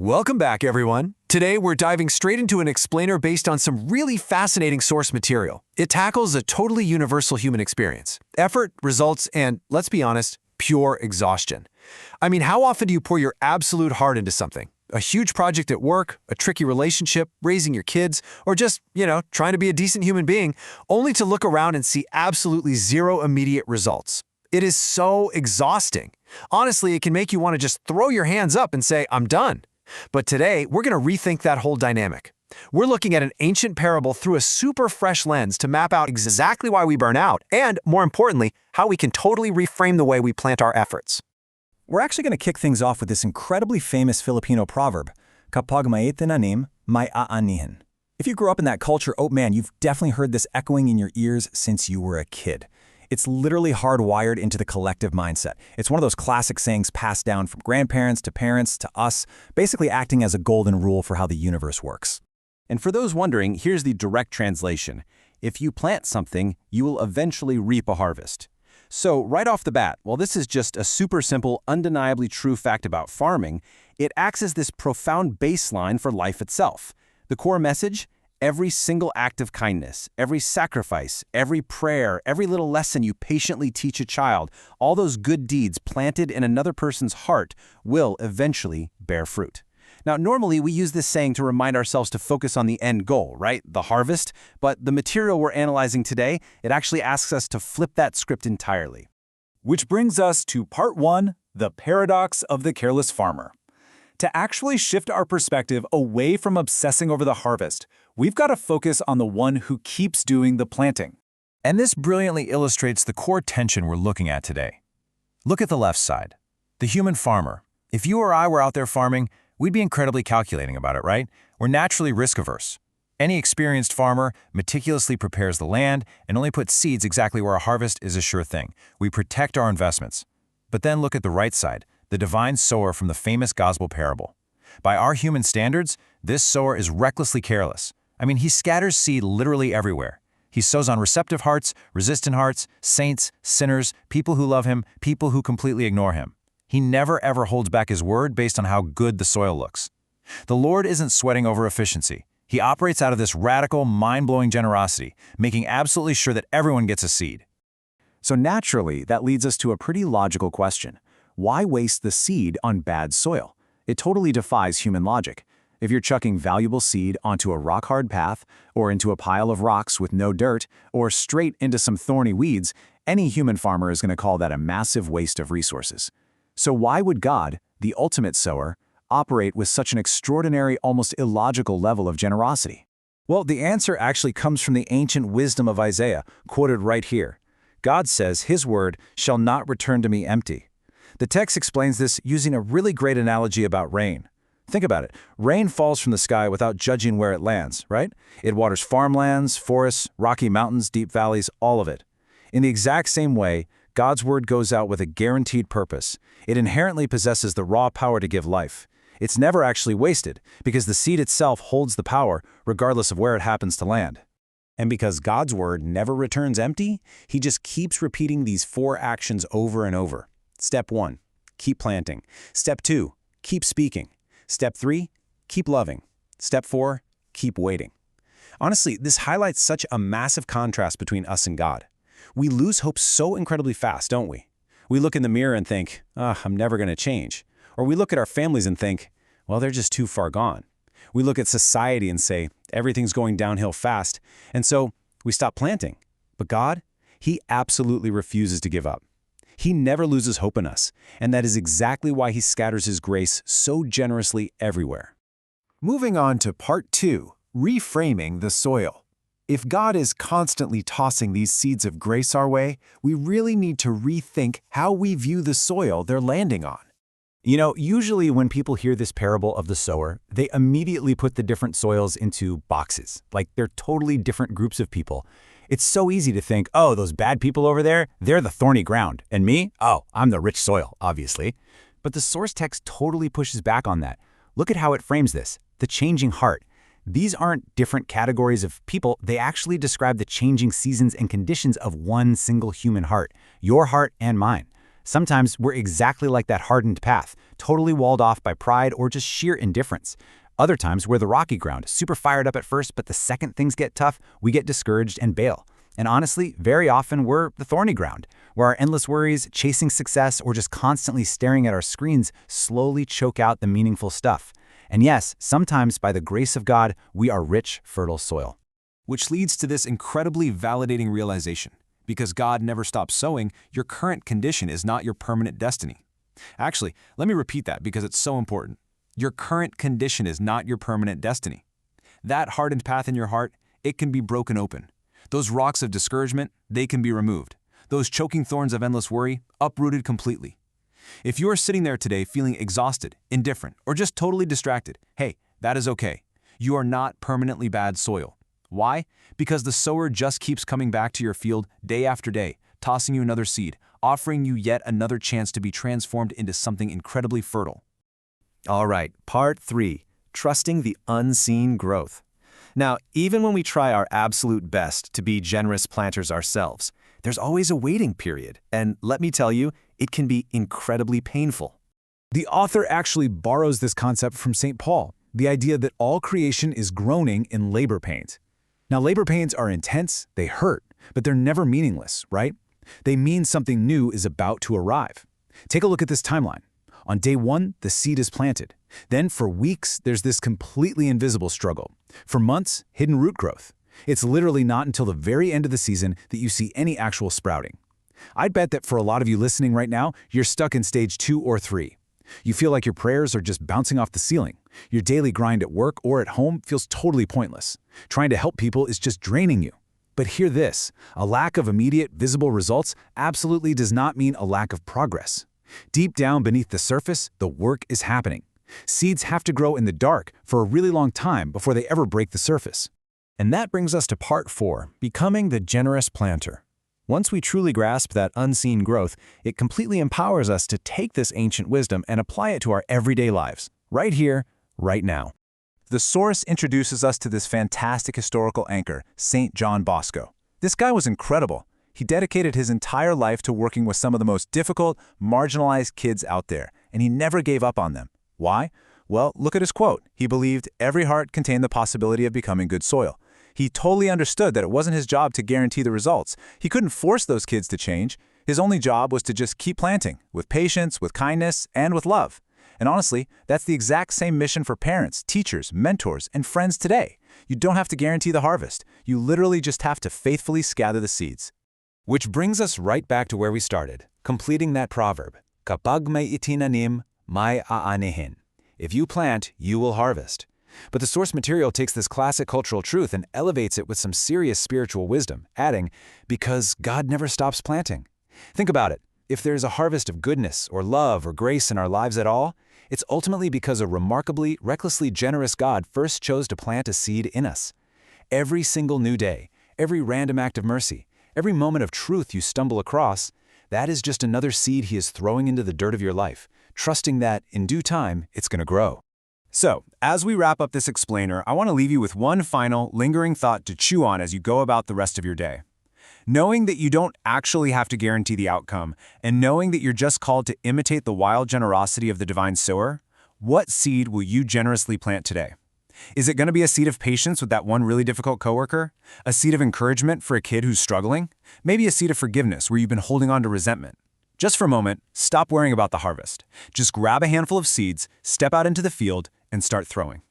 Welcome back, everyone. Today, we're diving straight into an explainer based on some really fascinating source material. It tackles a totally universal human experience. Effort, results, and, let's be honest, pure exhaustion. I mean, how often do you pour your absolute heart into something? A huge project at work, a tricky relationship, raising your kids, or just, trying to be a decent human being, only to look around and see absolutely zero immediate results. It is so exhausting. Honestly, it can make you want to just throw your hands up and say, I'm done. But today, we're going to rethink that whole dynamic. We're looking at an ancient parable through a super fresh lens to map out exactly why we burn out and, more importantly, how we can totally reframe the way we plant our efforts. We're actually going to kick things off with this incredibly famous Filipino proverb, Kapag may tinanim, may aanihin. If you grew up in that culture, oh man, you've definitely heard this echoing in your ears since you were a kid. It's literally hardwired into the collective mindset. It's one of those classic sayings passed down from grandparents to parents to us, basically acting as a golden rule for how the universe works. And for those wondering, here's the direct translation. If you plant something, you will eventually reap a harvest. So right off the bat, while this is just a super simple, undeniably true fact about farming, it acts as this profound baseline for life itself. The core message? Every single act of kindness, every sacrifice, every prayer, every little lesson you patiently teach a child, all those good deeds planted in another person's heart will eventually bear fruit. Now, normally we use this saying to remind ourselves to focus on the end goal, right? The harvest. But the material we're analyzing today, it actually asks us to flip that script entirely. Which brings us to part 1, the paradox of the careless farmer. To actually shift our perspective away from obsessing over the harvest, we've got to focus on the one who keeps doing the planting. And this brilliantly illustrates the core tension we're looking at today. Look at the left side, the human farmer. If you or I were out there farming, we'd be incredibly calculating about it, right? We're naturally risk-averse. Any experienced farmer meticulously prepares the land and only puts seeds exactly where a harvest is a sure thing. We protect our investments. But then look at the right side, the divine sower from the famous gospel parable. By our human standards, this sower is recklessly careless. I mean, he scatters seed literally everywhere. He sows on receptive hearts, resistant hearts, saints, sinners, people who love him, people who completely ignore him. He never ever holds back his word based on how good the soil looks. The Lord isn't sweating over efficiency. He operates out of this radical, mind-blowing generosity, making absolutely sure that everyone gets a seed. So naturally, that leads us to a pretty logical question. Why waste the seed on bad soil? It totally defies human logic. If you're chucking valuable seed onto a rock-hard path, or into a pile of rocks with no dirt, or straight into some thorny weeds, any human farmer is going to call that a massive waste of resources. So why would God, the ultimate sower, operate with such an extraordinary, almost illogical level of generosity? Well, the answer actually comes from the ancient wisdom of Isaiah, quoted right here. God says, His word shall not return to me empty. The text explains this using a really great analogy about rain. Think about it. Rain falls from the sky without judging where it lands, right? It waters farmlands, forests, rocky mountains, deep valleys, all of it. In the exact same way, God's word goes out with a guaranteed purpose. It inherently possesses the raw power to give life. It's never actually wasted, because the seed itself holds the power, regardless of where it happens to land. And because God's word never returns empty, He just keeps repeating these 4 actions over and over. Step 1, keep planting. Step 2, keep speaking. Step 3, keep loving. Step 4, keep waiting. Honestly, this highlights such a massive contrast between us and God. We lose hope so incredibly fast, don't we? We look in the mirror and think, I'm never going to change. Or we look at our families and think, well, they're just too far gone. We look at society and say, everything's going downhill fast, and so we stop planting. But God, He absolutely refuses to give up. He never loses hope in us, and that is exactly why He scatters His grace so generously everywhere. Moving on to part 2, reframing the soil. If God is constantly tossing these seeds of grace our way, we really need to rethink how we view the soil they're landing on. Usually when people hear this parable of the sower, they immediately put the different soils into boxes, like they're totally different groups of people. It's so easy to think, oh, those bad people over there, they're the thorny ground. And me? Oh, I'm the rich soil, obviously. But the source text totally pushes back on that. Look at how it frames this, the changing heart. These aren't different categories of people. They actually describe the changing seasons and conditions of one single human heart, your heart and mine. Sometimes we're exactly like that hardened path, totally walled off by pride or just sheer indifference. Other times we're the rocky ground, super fired up at first, but the second things get tough, we get discouraged and bail. And honestly, very often we're the thorny ground, where our endless worries, chasing success, or just constantly staring at our screens slowly choke out the meaningful stuff. And yes, sometimes by the grace of God, we are rich, fertile soil. Which leads to this incredibly validating realization. Because God never stops sowing, your current condition is not your permanent destiny. Actually, let me repeat that because it's so important. Your current condition is not your permanent destiny. That hardened path in your heart, it can be broken open. Those rocks of discouragement, they can be removed. Those choking thorns of endless worry, uprooted completely. If you are sitting there today feeling exhausted, indifferent, or just totally distracted, hey, that is okay. You are not permanently bad soil. Why? Because the sower just keeps coming back to your field day after day, tossing you another seed, offering you yet another chance to be transformed into something incredibly fertile. All right, part 3, trusting the unseen growth. Now, even when we try our absolute best to be generous planters ourselves, there's always a waiting period, and let me tell you, it can be incredibly painful. The author actually borrows this concept from St. Paul, the idea that all creation is groaning in labor pains. Now, labor pains are intense, they hurt, but they're never meaningless, right? They mean something new is about to arrive. Take a look at this timeline. On day 1, the seed is planted. Then for weeks, there's this completely invisible struggle. For months, hidden root growth. It's literally not until the very end of the season that you see any actual sprouting. I'd bet that for a lot of you listening right now, you're stuck in stage 2 or 3. You feel like your prayers are just bouncing off the ceiling. Your daily grind at work or at home feels totally pointless. Trying to help people is just draining you. But hear this, a lack of immediate, visible results absolutely does not mean a lack of progress. Deep down beneath the surface, the work is happening. Seeds have to grow in the dark for a really long time before they ever break the surface. And that brings us to part 4, becoming the generous planter. Once we truly grasp that unseen growth, it completely empowers us to take this ancient wisdom and apply it to our everyday lives, right here, right now. The source introduces us to this fantastic historical anchor, St. John Bosco. This guy was incredible. He dedicated his entire life to working with some of the most difficult, marginalized kids out there, and he never gave up on them. Why? Well, look at his quote. He believed every heart contained the possibility of becoming good soil. He totally understood that it wasn't his job to guarantee the results. He couldn't force those kids to change. His only job was to just keep planting, with patience, with kindness, and with love. And honestly, that's the exact same mission for parents, teachers, mentors, and friends today. You don't have to guarantee the harvest. You literally just have to faithfully scatter the seeds. Which brings us right back to where we started, completing that proverb, Kapag may itinanim, may aanihin. If you plant, you will harvest. But the source material takes this classic cultural truth and elevates it with some serious spiritual wisdom, adding, because God never stops planting. Think about it. If there's a harvest of goodness or love or grace in our lives at all, it's ultimately because a remarkably, recklessly generous God first chose to plant a seed in us. Every single new day, every random act of mercy, every moment of truth you stumble across, that is just another seed He is throwing into the dirt of your life, trusting that, in due time, it's going to grow. So, as we wrap up this explainer, I want to leave you with one final, lingering thought to chew on as you go about the rest of your day. Knowing that you don't actually have to guarantee the outcome, and knowing that you're just called to imitate the wild generosity of the divine sower, what seed will you generously plant today? Is it going to be a seed of patience with that one really difficult coworker? A seed of encouragement for a kid who's struggling? Maybe a seed of forgiveness where you've been holding on to resentment? Just for a moment, stop worrying about the harvest. Just grab a handful of seeds, step out into the field, and start throwing.